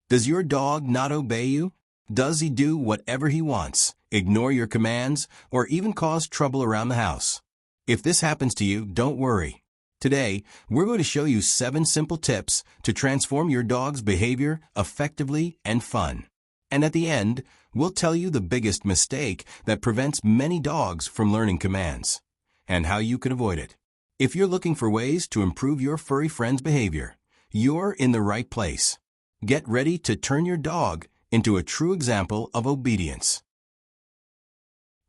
Does your dog not obey you? Does he do whatever he wants, ignore your commands, or even cause trouble around the house? If this happens to you, don't worry. Today, we're going to show you 7 simple tips to transform your dog's behavior effectively and fun. And at the end, we'll tell you the biggest mistake that prevents many dogs from learning commands, and how you can avoid it. If you're looking for ways to improve your furry friend's behavior, you're in the right place. Get ready to turn your dog into a true example of obedience.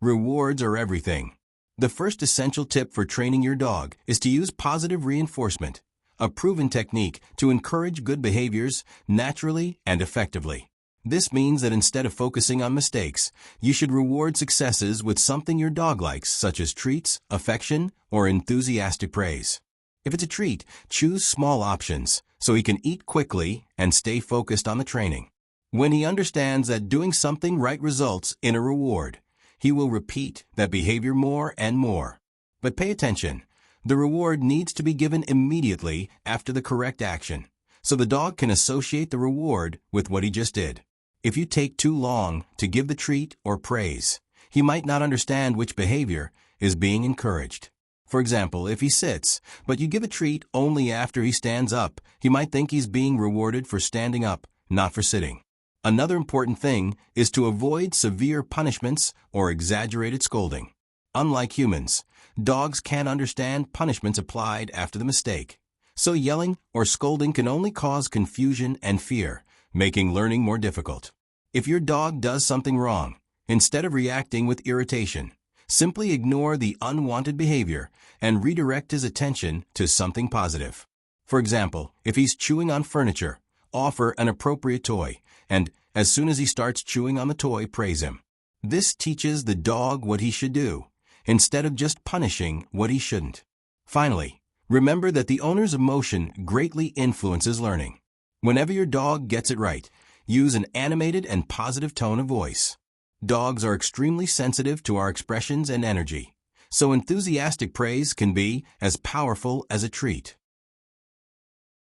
Rewards are everything. The first essential tip for training your dog is to use positive reinforcement, a proven technique to encourage good behaviors naturally and effectively. This means that instead of focusing on mistakes, you should reward successes with something your dog likes, such as treats, affection, or enthusiastic praise. If it's a treat, choose small options so he can eat quickly and stay focused on the training. When he understands that doing something right results in a reward, he will repeat that behavior more and more. But pay attention. The reward needs to be given immediately after the correct action, so the dog can associate the reward with what he just did. If you take too long to give the treat or praise, he might not understand which behavior is being encouraged. For example, if he sits, but you give a treat only after he stands up, he might think he's being rewarded for standing up, not for sitting. Another important thing is to avoid severe punishments or exaggerated scolding. Unlike humans, dogs can't understand punishments applied after the mistake. So yelling or scolding can only cause confusion and fear, making learning more difficult. If your dog does something wrong, instead of reacting with irritation, simply ignore the unwanted behavior and redirect his attention to something positive. For example, if he's chewing on furniture, offer an appropriate toy, and as soon as he starts chewing on the toy, praise him. This teaches the dog what he should do, instead of just punishing what he shouldn't. Finally, remember that the owner's emotion greatly influences learning. Whenever your dog gets it right, use an animated and positive tone of voice. Dogs are extremely sensitive to our expressions and energy, so enthusiastic praise can be as powerful as a treat.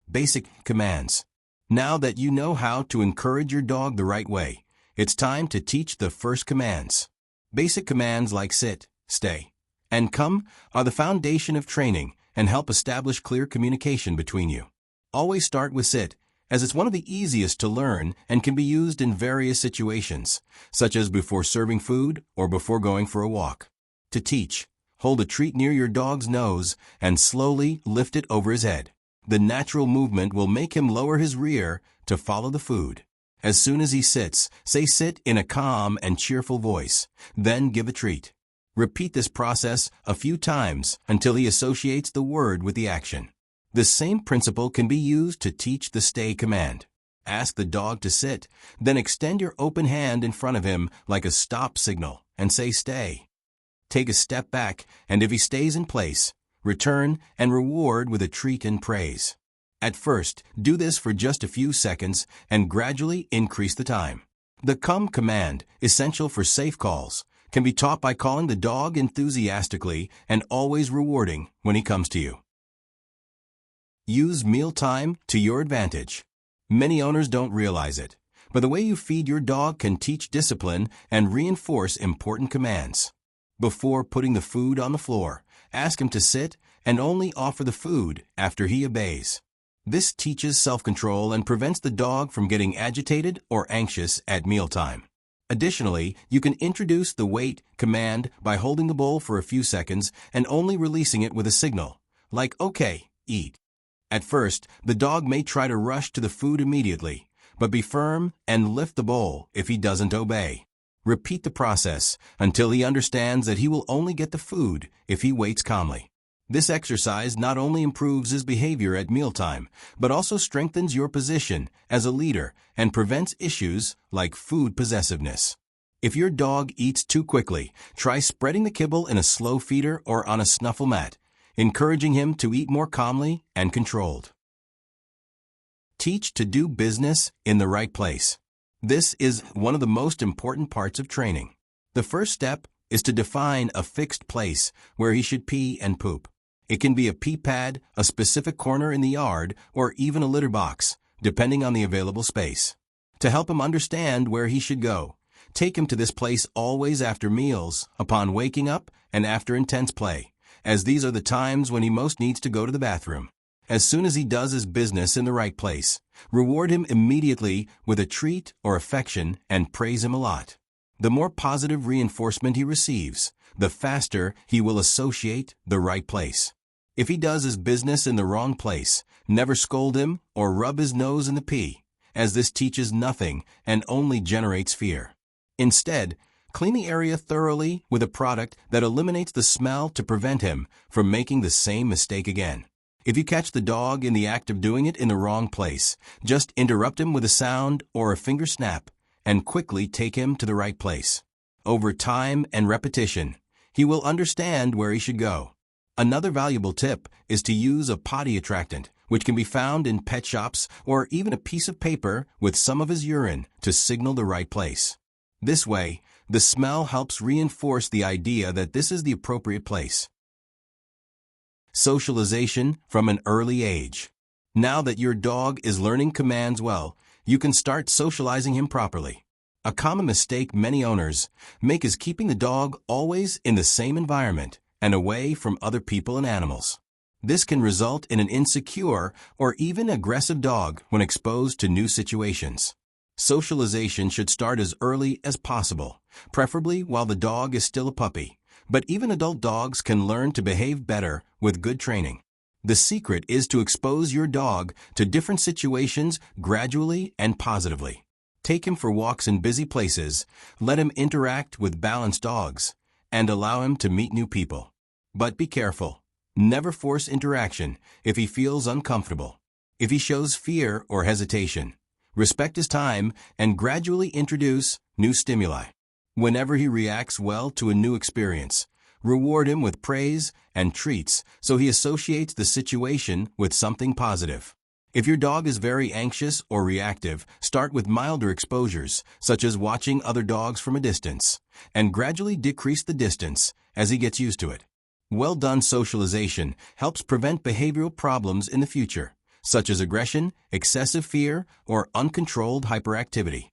Basic commands. Now that you know how to encourage your dog the right way, it's time to teach the first commands. Basic commands like sit, stay, and come are the foundation of training and help establish clear communication between you. Always start with sit, as it's one of the easiest to learn and can be used in various situations, such as before serving food or before going for a walk. To teach, hold a treat near your dog's nose and slowly lift it over his head. The natural movement will make him lower his rear to follow the food. As soon as he sits, say sit in a calm and cheerful voice, then give a treat. Repeat this process a few times until he associates the word with the action. The same principle can be used to teach the stay command. Ask the dog to sit, then extend your open hand in front of him like a stop signal and say stay. Take a step back, and if he stays in place, return and reward with a treat and praise. At first, do this for just a few seconds and gradually increase the time. The come command, essential for safe calls, can be taught by calling the dog enthusiastically and always rewarding when he comes to you. Use mealtime to your advantage. Many owners don't realize it, but the way you feed your dog can teach discipline and reinforce important commands. Before putting the food on the floor, ask him to sit and only offer the food after he obeys. This teaches self-control and prevents the dog from getting agitated or anxious at mealtime. Additionally, you can introduce the wait command by holding the bowl for a few seconds and only releasing it with a signal, like okay, eat. At first, the dog may try to rush to the food immediately, but be firm and lift the bowl if he doesn't obey. Repeat the process until he understands that he will only get the food if he waits calmly. This exercise not only improves his behavior at mealtime, but also strengthens your position as a leader and prevents issues like food possessiveness. If your dog eats too quickly, try spreading the kibble in a slow feeder or on a snuffle mat, encouraging him to eat more calmly and controlled. Teach to do business in the right place. This is one of the most important parts of training. The first step is to define a fixed place where he should pee and poop. It can be a pee pad, a specific corner in the yard, or even a litter box, depending on the available space. To help him understand where he should go, take him to this place always after meals, upon waking up, and after intense play, as these are the times when he most needs to go to the bathroom. As soon as he does his business in the right place, reward him immediately with a treat or affection and praise him a lot. The more positive reinforcement he receives, the faster he will associate the right place. If he does his business in the wrong place, never scold him or rub his nose in the pee, as this teaches nothing and only generates fear. Instead, clean the area thoroughly with a product that eliminates the smell to prevent him from making the same mistake again. If you catch the dog in the act of doing it in the wrong place, just interrupt him with a sound or a finger snap and quickly take him to the right place. Over time and repetition, he will understand where he should go. Another valuable tip is to use a potty attractant, which can be found in pet shops, or even a piece of paper with some of his urine to signal the right place. This way, the smell helps reinforce the idea that this is the appropriate place. Socialization from an early age. Now that your dog is learning commands well, you can start socializing him properly. A common mistake many owners make is keeping the dog always in the same environment and away from other people and animals. This can result in an insecure or even aggressive dog when exposed to new situations. Socialization should start as early as possible, preferably while the dog is still a puppy, but even adult dogs can learn to behave better with good training. The secret is to expose your dog to different situations gradually and positively. Take him for walks in busy places, let him interact with balanced dogs, and allow him to meet new people. But be careful. Never force interaction if he feels uncomfortable. If he shows fear or hesitation, respect his time and gradually introduce new stimuli. Whenever he reacts well to a new experience, reward him with praise and treats so he associates the situation with something positive. If your dog is very anxious or reactive, start with milder exposures, such as watching other dogs from a distance, and gradually decrease the distance as he gets used to it. Well-done socialization helps prevent behavioral problems in the future, such as aggression, excessive fear, or uncontrolled hyperactivity.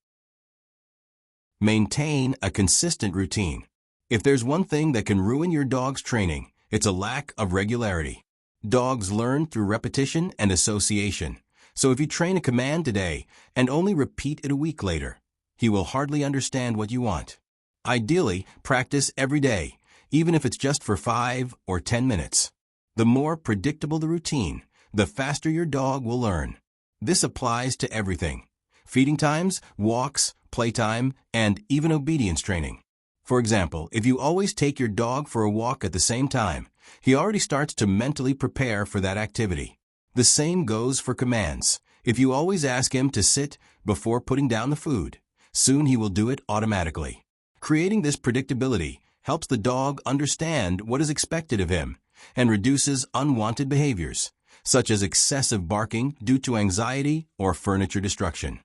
Maintain a consistent routine. If there's one thing that can ruin your dog's training, it's a lack of regularity. Dogs learn through repetition and association, so if you train a command today and only repeat it a week later, he will hardly understand what you want. Ideally, practice every day, even if it's just for 5 or 10 minutes. The more predictable the routine, the faster your dog will learn. This applies to everything: feeding times, walks, playtime, and even obedience training. For example, if you always take your dog for a walk at the same time, he already starts to mentally prepare for that activity. The same goes for commands. If you always ask him to sit before putting down the food, soon he will do it automatically. Creating this predictability helps the dog understand what is expected of him and reduces unwanted behaviors, such as excessive barking due to anxiety or furniture destruction.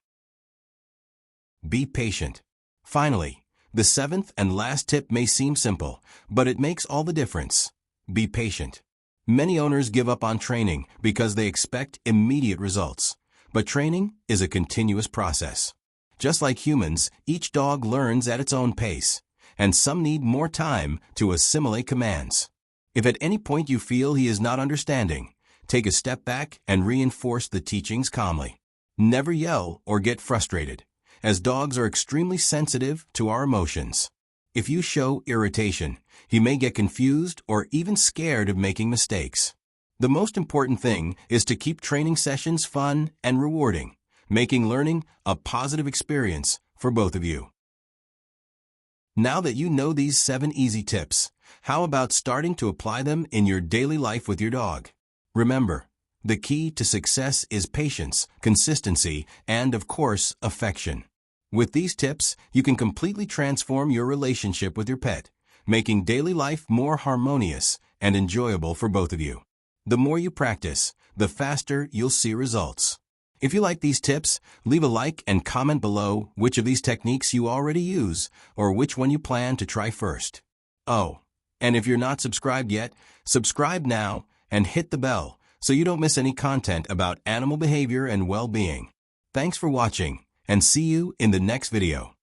Be patient. Finally, the 7th and last tip may seem simple, but it makes all the difference. Be patient. Many owners give up on training because they expect immediate results, but training is a continuous process. Just like humans, each dog learns at its own pace, and some need more time to assimilate commands. If at any point you feel he is not understanding, take a step back and reinforce the teachings calmly. Never yell or get frustrated, as dogs are extremely sensitive to our emotions. If you show irritation, he may get confused or even scared of making mistakes. The most important thing is to keep training sessions fun and rewarding, making learning a positive experience for both of you. Now that you know these 7 easy tips, how about starting to apply them in your daily life with your dog? Remember, the key to success is patience, consistency, and, of course, affection. With these tips, you can completely transform your relationship with your pet, making daily life more harmonious and enjoyable for both of you. The more you practice, the faster you'll see results. If you like these tips, leave a like and comment below which of these techniques you already use or which one you plan to try first. Oh, and if you're not subscribed yet, subscribe now and hit the bell so you don't miss any content about animal behavior and well-being. Thanks for watching, and see you in the next video.